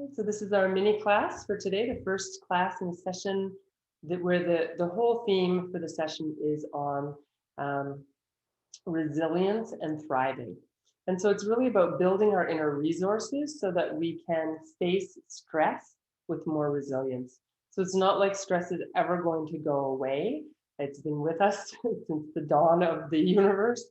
So this is our mini class for today, the first class in a session where the whole theme for the session is on um, resilience and thriving. And so it's really about building our inner resources so that we can face stress with more resilience. So it's not like stress is ever going to go away. It's been with us since the dawn of the universe,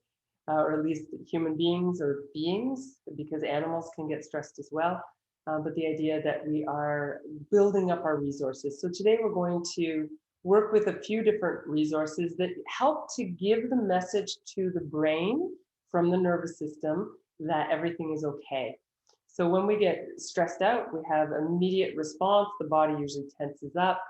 or at least human beings or beings, because animals can get stressed as well. But the idea that we are building up our resources. So today we're going to work with a few different resources that help to give the message to the brain from the nervous system that everything is okay. So when we get stressed out, we have immediate response. The body usually tenses up.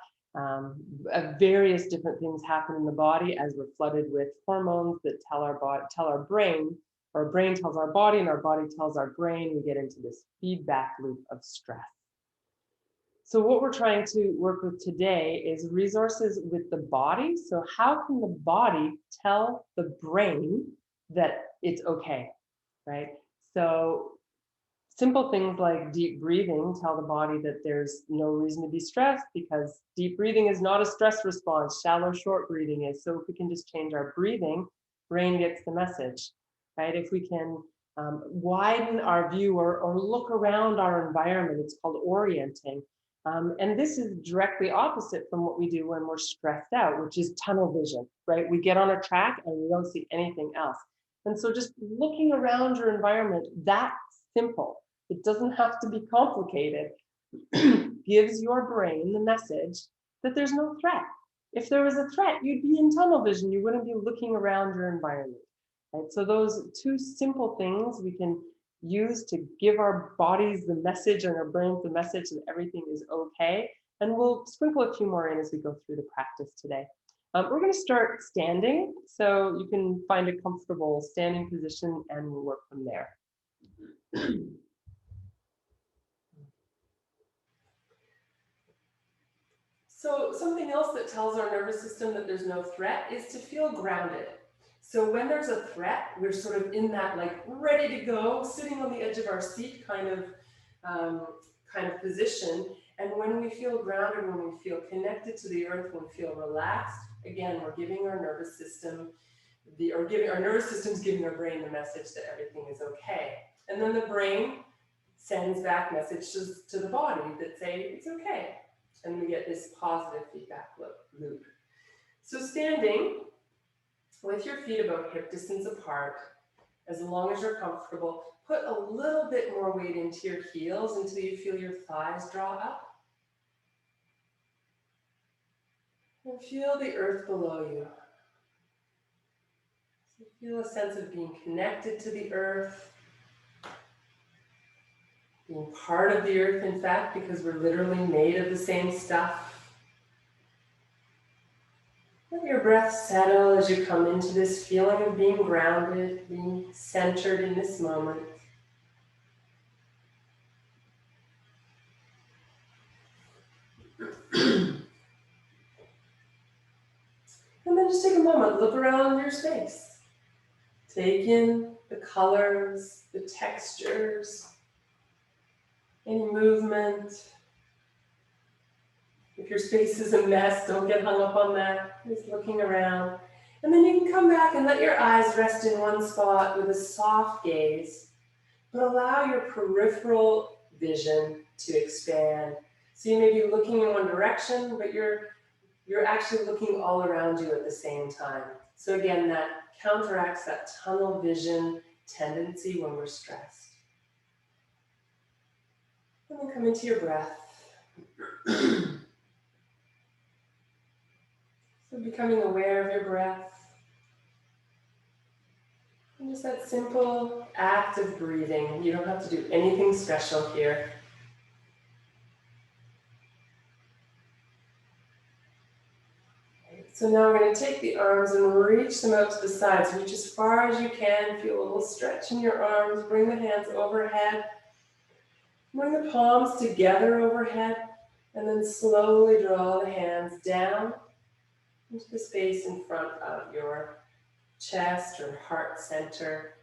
Various different things happen in the body as we're flooded with hormones that tell our brain, our brain tells our body, and our body tells our brain. We get into this feedback loop of stress. So what we're trying to work with today is resources with the body. So how can the body tell the brain that it's okay, right? So simple things like deep breathing tell the body that there's no reason to be stressed because deep breathing is not a stress response. Shallow, short breathing is. So if we can just change our breathing, brain gets the message, right? If we can widen our view or look around our environment, it's called orienting. And this is directly opposite from what we do when we're stressed out, which is tunnel vision, right? We get on a track and we don't see anything else. And so just looking around your environment, that's simple. It doesn't have to be complicated. Gives your brain the message that there's no threat. If there was a threat, you'd be in tunnel vision. You wouldn't be looking around your environment. Right? So those two simple things we can use to give our bodies the message and our brains the message that everything is okay. And we'll sprinkle a few more in as we go through the practice today. We're going to start standing, so you can find a comfortable standing position and we'll work from there. So something else that tells our nervous system that there's no threat is to feel grounded. So when there's a threat, we're sort of in that like ready to go, sitting on the edge of our seat kind of position. And when we feel grounded, when we feel connected to the earth, when we feel relaxed, again, we're giving our nervous system our nervous system's giving our brain the message that everything is okay. And then the brain sends back messages to the body that say it's okay. And we get this positive feedback loop. So standing with your feet about hip distance apart, as long as you're comfortable, put a little bit more weight into your heels until you feel your thighs draw up. And feel the earth below you. So feel a sense of being connected to the earth, being part of the earth, in fact, because we're literally made of the same stuff. Let your breath settle as you come into this feeling of being grounded, being centered in this moment. And then just take a moment, look around your space. Take in the colors, the textures, any movement. If your space is a mess, don't get hung up on that. Just looking around. And then you can come back and let your eyes rest in one spot with a soft gaze, but allow your peripheral vision to expand. So you may be looking in one direction, but you're actually looking all around you at the same time. So again, that counteracts that tunnel vision tendency when we're stressed. And then come into your breath. So becoming aware of your breath. And just that simple act of breathing. You don't have to do anything special here. So now we're going to take the arms and reach them out to the sides. Reach as far as you can. Feel a little stretch in your arms. Bring the hands overhead. Bring the palms together overhead. And then slowly draw the hands down into the space in front of your chest or heart center.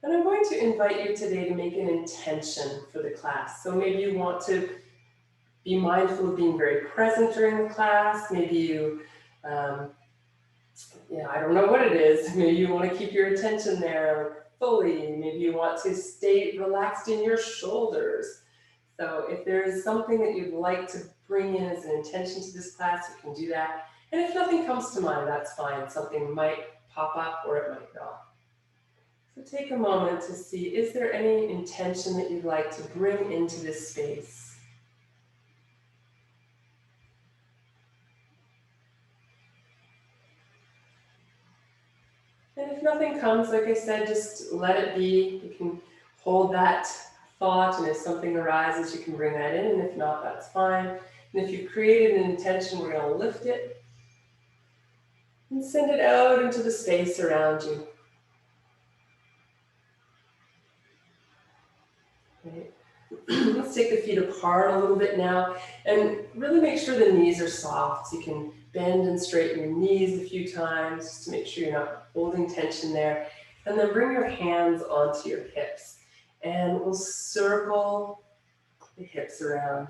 And I'm going to invite you today to make an intention for the class. So maybe you want to be mindful of being very present during the class. Maybe you, I don't know what it is. Maybe you want to keep your attention there fully. Maybe you want to stay relaxed in your shoulders. So if there is something that you'd like to bring in as an intention to this class, you can do that. And if nothing comes to mind, that's fine. Something might pop up or it might not. So take a moment to see, is there any intention that you'd like to bring into this space? And if nothing comes, like I said, just let it be. You can hold that thought, and if something arises, you can bring that in, and if not, that's fine. And if you've created an intention, we're going to lift it and send it out into the space around you. Right. Let's take the feet apart a little bit now and really make sure the knees are soft. So you can bend and straighten your knees a few times just to make sure you're not holding tension there. And then bring your hands onto your hips and we'll circle the hips around.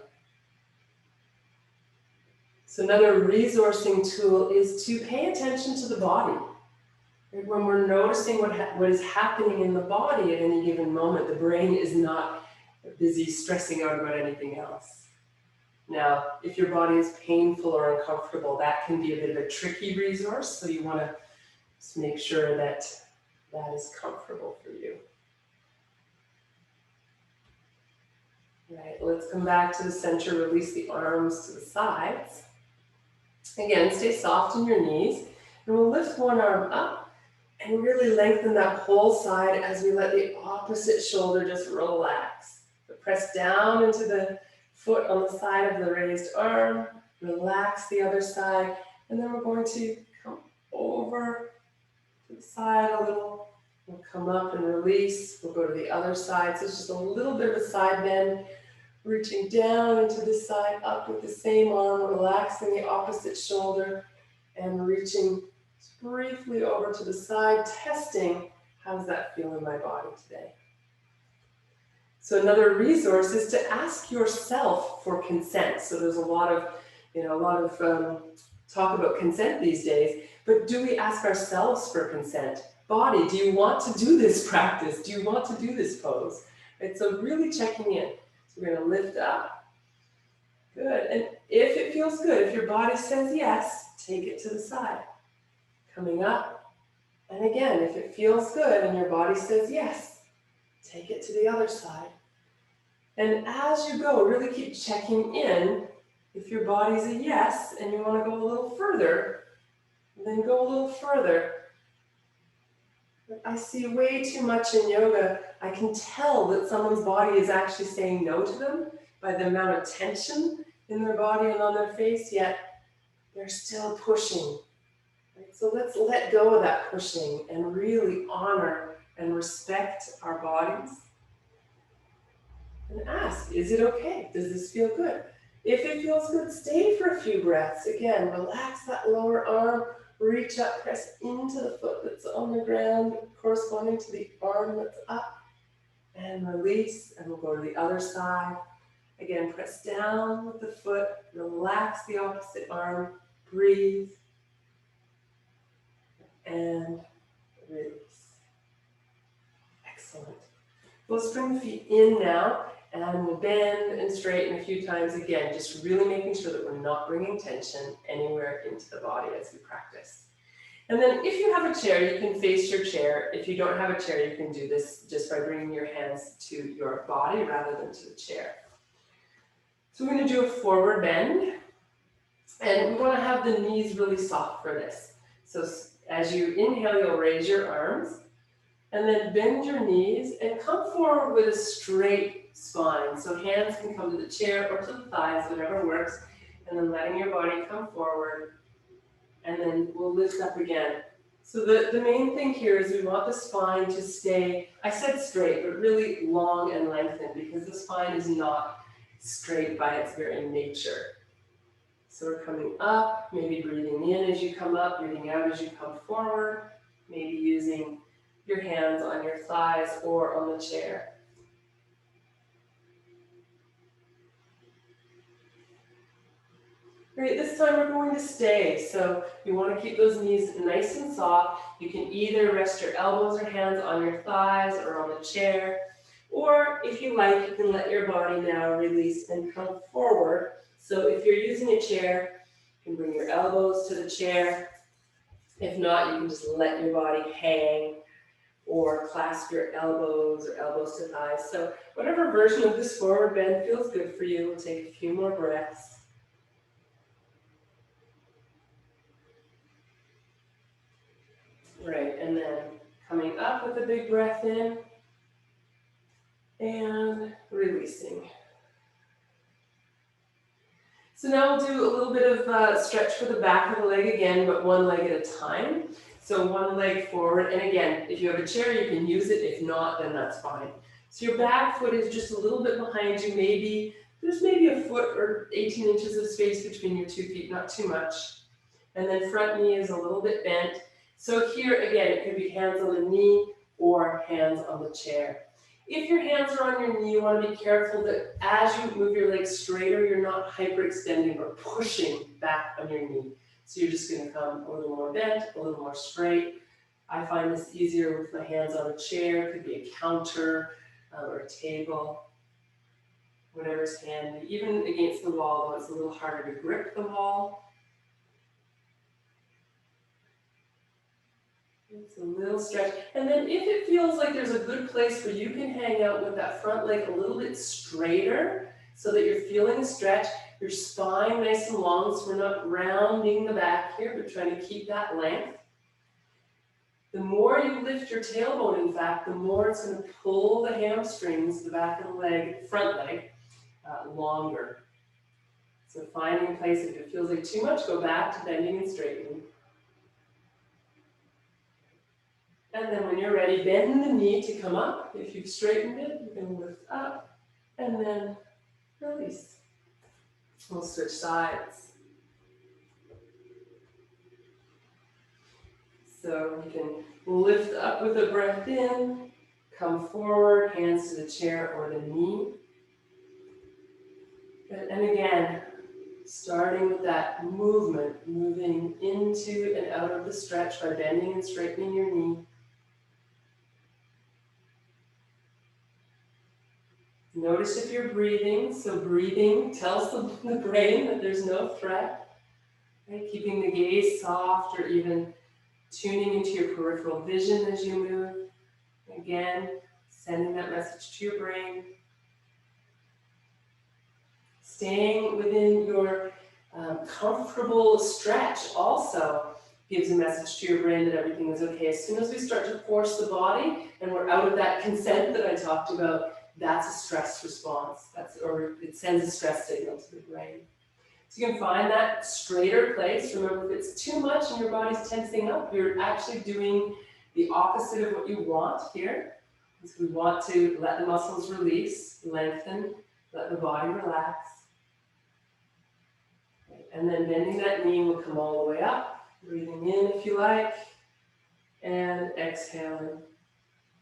So another resourcing tool is to pay attention to the body. When we're noticing what is happening in the body at any given moment, the brain is not busy stressing out about anything else. Now, if your body is painful or uncomfortable, that can be a bit of a tricky resource, so you want to just make sure that that is comfortable for you. Right, let's come back to the center, release the arms to the sides. Again, stay soft in your knees, and we'll lift one arm up and really lengthen that whole side as we let the opposite shoulder just relax. Press down into the foot on the side of the raised arm, relax the other side, and then we're going to come over to the side a little. We'll come up and release. We'll go to the other side. So it's just a little bit of a side bend, reaching down into this side, up with the same arm, relaxing the opposite shoulder, and reaching briefly over to the side, testing, how does that feel in my body today? So another resource is to ask yourself for consent. So there's a lot of talk about consent these days, but do we ask ourselves for consent? Body, do you want to do this practice? Do you want to do this pose? Right, so really checking in. So we're going to lift up. Good. And if it feels good, if your body says yes, take it to the side. Coming up. And again, if it feels good and your body says yes, take it to the other side. And as you go, really keep checking in. If your body's a yes and you want to go a little further, then go a little further. But I see way too much in yoga. I can tell that someone's body is actually saying no to them by the amount of tension in their body and on their face, yet they're still pushing. Right? So let's let go of that pushing and really honor and respect our bodies. And ask, is it okay? Does this feel good? If it feels good, stay for a few breaths. Again, relax that lower arm, reach up, press into the foot that's on the ground, corresponding to the arm that's up, and release, and we'll go to the other side. Again, press down with the foot, relax the opposite arm, breathe, and release. Excellent. Let's bring the feet in now. And we'll bend and straighten a few times again, just really making sure that we're not bringing tension anywhere into the body as we practice. And then if you have a chair, you can face your chair. If you don't have a chair, you can do this just by bringing your hands to your body rather than to the chair. So we're going to do a forward bend. And we want to have the knees really soft for this. So as you inhale, you'll raise your arms. And then bend your knees and come forward with a straight spine. So hands can come to the chair or to the thighs, whatever works. And then letting your body come forward. And then we'll lift up again. So the main thing here is we want the spine to stay, I said straight, but really long and lengthened because the spine is not straight by its very nature. So we're coming up, maybe breathing in as you come up, breathing out as you come forward, maybe using your hands on your thighs or on the chair. Great, this time we're going to stay. So you want to keep those knees nice and soft. You can either rest your elbows or hands on your thighs or on the chair. Or if you like, you can let your body now release and come forward. So if you're using a chair, you can bring your elbows to the chair. If not, you can just let your body hang or clasp your elbows or elbows to thighs. So whatever version of this forward bend feels good for you. We'll take a few more breaths. Right, and then coming up with a big breath in and releasing. So now we'll do a little bit of stretch for the back of the leg again, but one leg at a time. So one leg forward, and again, if you have a chair, you can use it. If not, then that's fine. So your back foot is just a little bit behind you. There's maybe a foot or 18 inches of space between your 2 feet, not too much. And then front knee is a little bit bent. So here, again, it could be hands on the knee or hands on the chair. If your hands are on your knee, you want to be careful that as you move your legs straighter, you're not hyperextending or pushing back on your knee. So you're just going to come a little more bent, a little more straight. I find this easier with my hands on a chair. It could be a counter or a table, whatever's handy. Even against the wall, though, it's a little harder to grip the wall. It's a little stretch. And then if it feels like there's a good place where you can hang out with that front leg a little bit straighter so that you're feeling a stretch, your spine nice and long, so we're not rounding the back here, but trying to keep that length. The more you lift your tailbone, in fact, the more it's going to pull the hamstrings, the back of the leg, front leg, longer. So finding a place, if it feels like too much, go back to bending and straightening. And then when you're ready, bend the knee to come up. If you've straightened it, you can lift up and then release. We'll switch sides. So you can lift up with a breath in, come forward, hands to the chair or the knee. And again, starting with that movement, moving into and out of the stretch by bending and straightening your knee. Notice if you're breathing. So breathing tells the brain that there's no threat. Right? Keeping the gaze soft or even tuning into your peripheral vision as you move. Again, sending that message to your brain. Staying within your comfortable stretch also gives a message to your brain that everything is okay. As soon as we start to force the body and we're out of that consent that I talked about, that's a stress response. Or it sends a stress signal to the brain. So you can find that straighter place. Remember, if it's too much and your body's tensing up, you're actually doing the opposite of what you want here. So we want to let the muscles release, lengthen, let the body relax. And then bending that knee will come all the way up. Breathing in if you like, and exhaling.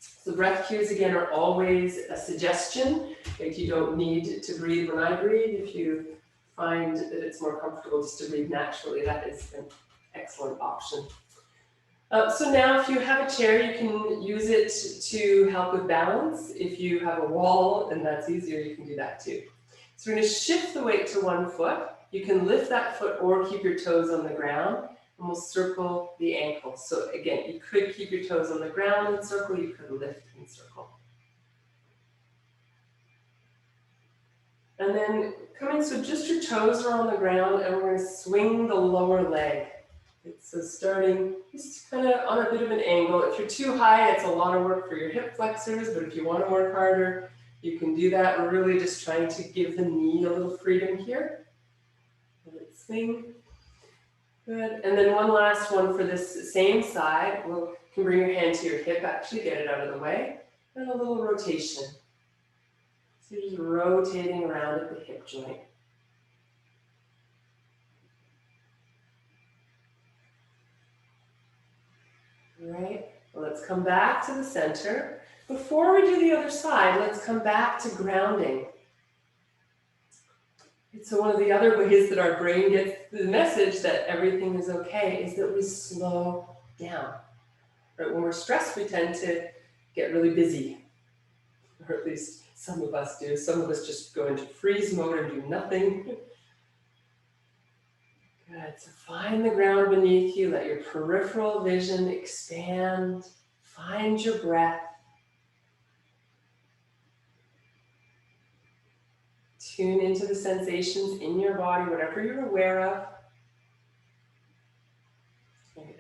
So breath cues, again, are always a suggestion. Like you don't need to breathe when I breathe. If you find that it's more comfortable just to breathe naturally, that is an excellent option. So now if you have a chair, you can use it to help with balance. If you have a wall and that's easier, you can do that too. So we're going to shift the weight to one foot. You can lift that foot or keep your toes on the ground. And we'll circle the ankle. So again, you could keep your toes on the ground and circle, you could lift and circle. And then so just your toes are on the ground and we're going to swing the lower leg. So starting just kind of on a bit of an angle. If you're too high, it's a lot of work for your hip flexors, but if you want to work harder, you can do that. We're really just trying to give the knee a little freedom here. Let it swing. Good. And then one last one for this same side. You can bring your hand to your hip, actually, get it out of the way. And a little rotation. So you're just rotating around at the hip joint. All right. Let's come back to the center. Before we do the other side, let's come back to grounding. So one of the other ways that our brain gets the message that everything is okay is that we slow down. Right? When we're stressed, we tend to get really busy, or at least some of us do. Some of us just go into freeze mode and do nothing. Good, so find the ground beneath you, let your peripheral vision expand, find your breath. Tune into the sensations in your body, whatever you're aware of.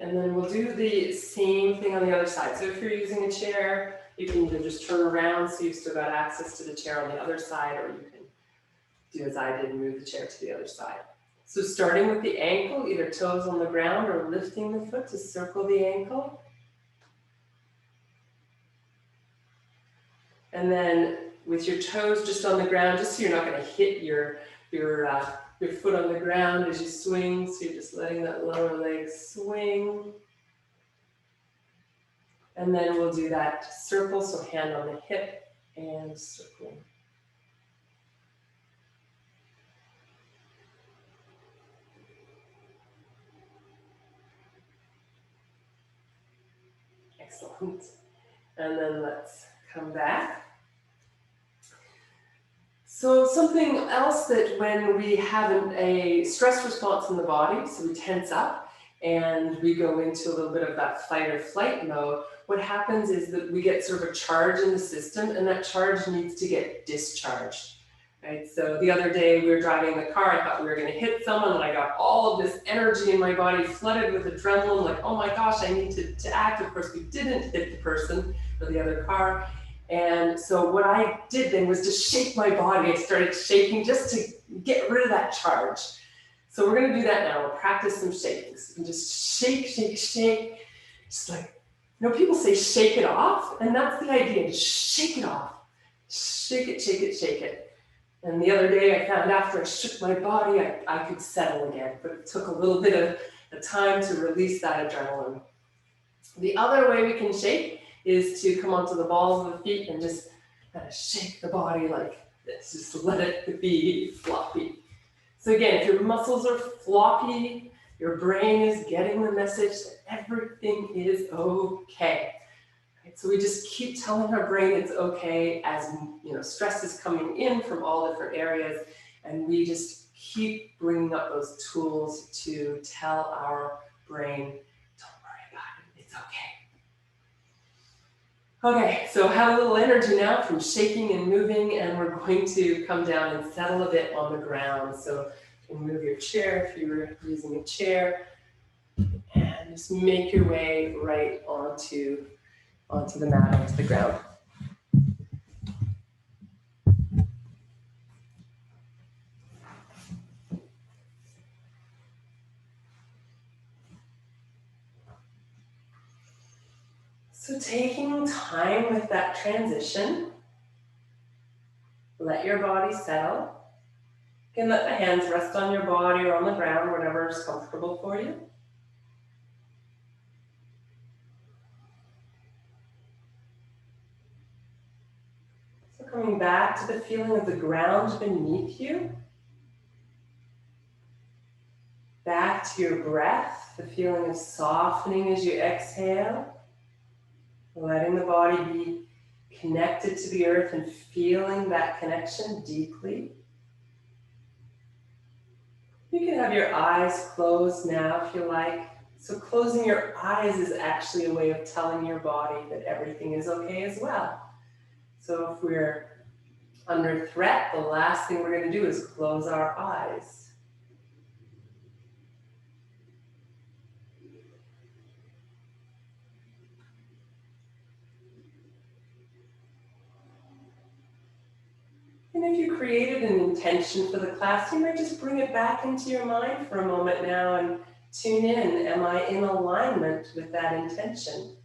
And then we'll do the same thing on the other side. So if you're using a chair, you can either just turn around so you've still got access to the chair on the other side, or you can do as I did and move the chair to the other side. So starting with the ankle, either toes on the ground or lifting the foot to circle the ankle. And then with your toes just on the ground, just so you're not going to hit your foot on the ground as you swing. So you're just letting that lower leg swing. And then we'll do that circle, so hand on the hip and circle. Excellent. And then let's come back. So something else that when we have a stress response in the body, so we tense up and we go into a little bit of that fight or flight mode, what happens is that we get sort of a charge in the system, and that charge needs to get discharged. Right? So the other day we were driving the car, I thought we were going to hit someone, and I got all of this energy in my body flooded with adrenaline, like, oh my gosh, I need to act. Of course, we didn't hit the person or the other car. And so what I did then was just shake my body. I started shaking just to get rid of that charge. So we're going to do that now. We'll practice some shakings. And just shake, shake, shake. Just like, people say shake it off, and that's the idea. Just shake it off. Shake it, shake it, shake it. And the other day I found after I shook my body, I could settle again, but it took a little bit of time to release that adrenaline. The other way we can shake is to come onto the balls of the feet and just kind of shake the body like this, just let it be floppy. So again, if your muscles are floppy, your brain is getting the message that everything is okay. Right? So we just keep telling our brain it's okay as stress is coming in from all different areas, and we just keep bringing up those tools to tell our brain, don't worry about it, it's okay. Okay, so have a little energy now from shaking and moving, and we're going to come down and settle a bit on the ground. So you can move your chair if you were using a chair, and just make your way right onto the mat, onto the ground. So taking time with that transition, let your body settle. You can let the hands rest on your body or on the ground, whatever is comfortable for you. So coming back to the feeling of the ground beneath you. Back to your breath, the feeling of softening as you exhale. Letting the body be connected to the earth and feeling that connection deeply. You can have your eyes closed now if you like. So closing your eyes is actually a way of telling your body that everything is okay as well. So if we're under threat, the last thing we're going to do is close our eyes. And if you created an intention for the class, you might just bring it back into your mind for a moment now and tune in. Am I in alignment with that intention?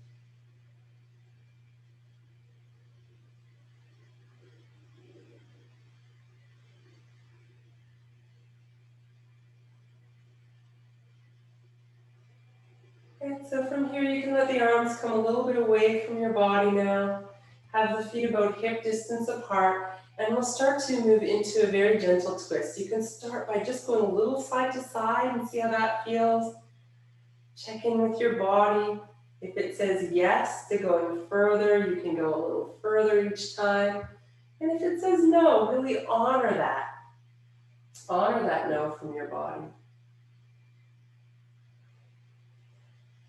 Right, so from here you can let the arms come a little bit away from your body now. Have the feet about hip distance apart, and we'll start to move into a very gentle twist. You can start by just going a little side to side and see how that feels. Check in with your body. If it says yes to going further, you can go a little further each time. And if it says no, really honor that. Honor that no from your body.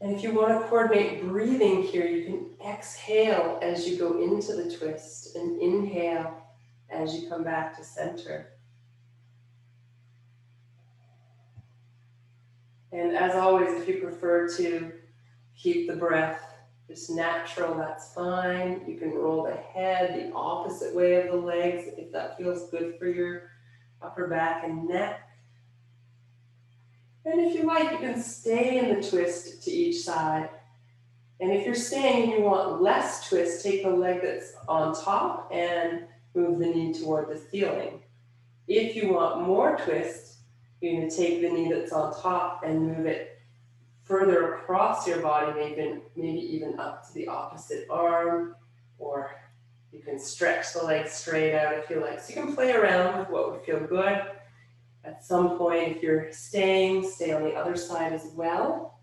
And if you want to coordinate breathing here, you can exhale as you go into the twist and inhale as you come back to center. And as always, if you prefer to keep the breath just natural, that's fine. You can roll the head the opposite way of the legs if that feels good for your upper back and neck. And if you like, you can stay in the twist to each side. And if you're staying and you want less twist, take the leg that's on top and move the knee toward the ceiling. If you want more twist, you're going to take the knee that's on top and move it further across your body, maybe even up to the opposite arm, or you can stretch the leg straight out if you like. So you can play around with what would feel good. At some point, if you're staying, stay on the other side as well.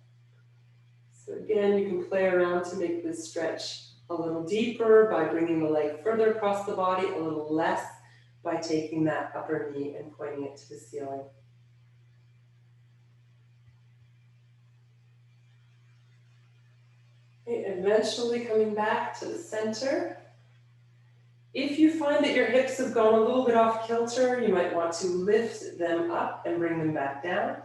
So again, you can play around to make this stretch a little deeper by bringing the leg further across the body, a little less by taking that upper knee and pointing it to the ceiling. Okay, eventually coming back to the center. If you find that your hips have gone a little bit off kilter, you might want to lift them up and bring them back down.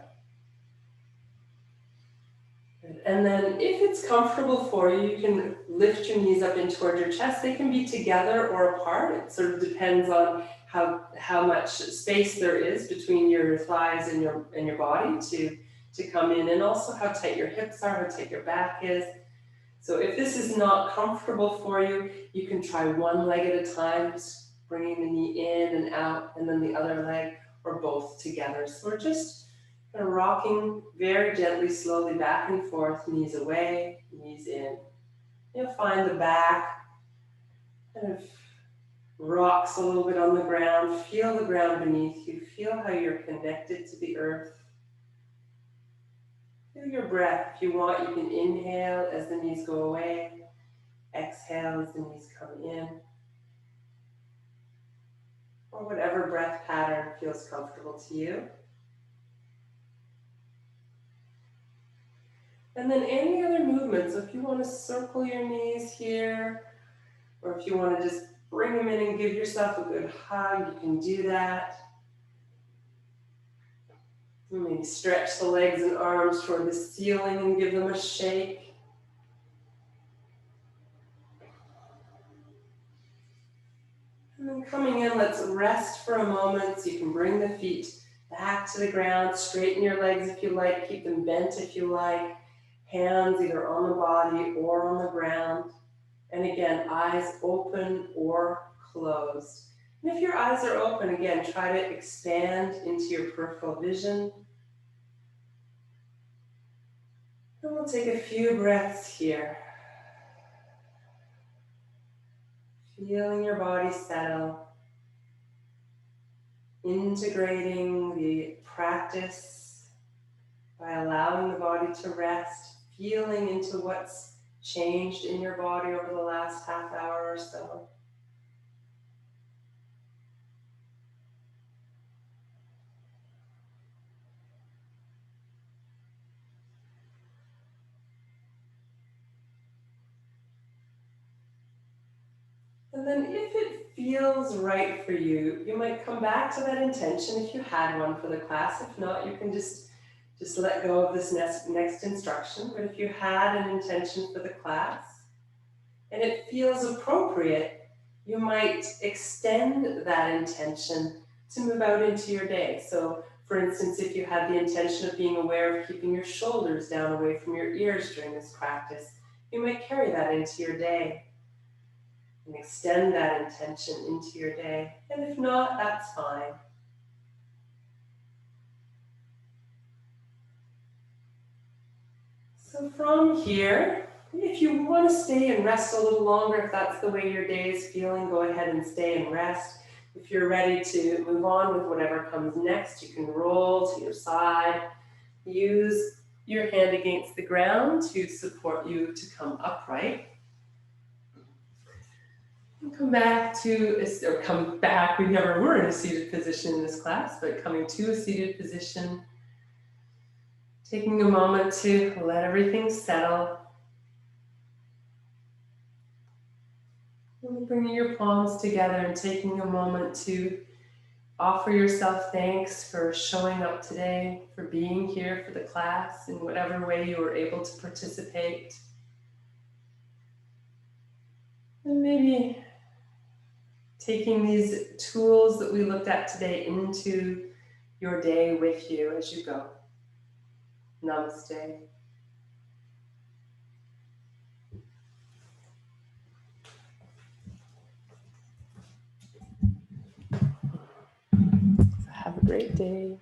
And then if it's comfortable for you, you can lift your knees up in toward your chest. They can be together or apart. It sort of depends on how much space there is between your thighs and your body to come in, and also how tight your hips are, how tight your back is. So if this is not comfortable for you, you can try one leg at a time, just bringing the knee in and out, and then the other leg, or both together. So we're just kind of rocking very gently, slowly back and forth, knees away, knees in. You'll find the back kind of rocks a little bit on the ground. Feel the ground beneath you. Feel how you're connected to the earth. Feel your breath. If you want, you can inhale as the knees go away. Exhale as the knees come in. Or whatever breath pattern feels comfortable to you. And then any other movements. So if you want to circle your knees here, or if you want to just bring them in and give yourself a good hug, you can do that. Maybe stretch the legs and arms toward the ceiling and give them a shake. And then coming in, let's rest for a moment. So you can bring the feet back to the ground, straighten your legs if you like, keep them bent if you like. Hands either on the body or on the ground. And again, eyes open or closed. And if your eyes are open, again, try to expand into your peripheral vision. And we'll take a few breaths here. Feeling your body settle. Integrating the practice by allowing the body to rest. Feeling into what's changed in your body over the last half hour or so. And then if it feels right for you, you might come back to that intention if you had one for the class. If not, you can just let go of this next instruction. But if you had an intention for the class and it feels appropriate, you might extend that intention to move out into your day. So for instance, if you had the intention of being aware of keeping your shoulders down away from your ears during this practice, you might carry that into your day and extend that intention into your day. And if not, that's fine. So from here, if you want to stay and rest a little longer, if that's the way your day is feeling, go ahead and stay and rest. If you're ready to move on with whatever comes next, you can roll to your side. Use your hand against the ground to support you to come upright. And come back we never were in a seated position in this class, but coming to a seated position, taking a moment to let everything settle. And bringing your palms together and taking a moment to offer yourself thanks for showing up today, for being here for the class in whatever way you were able to participate. And maybe taking these tools that we looked at today into your day with you as you go. Namaste. Have a great day.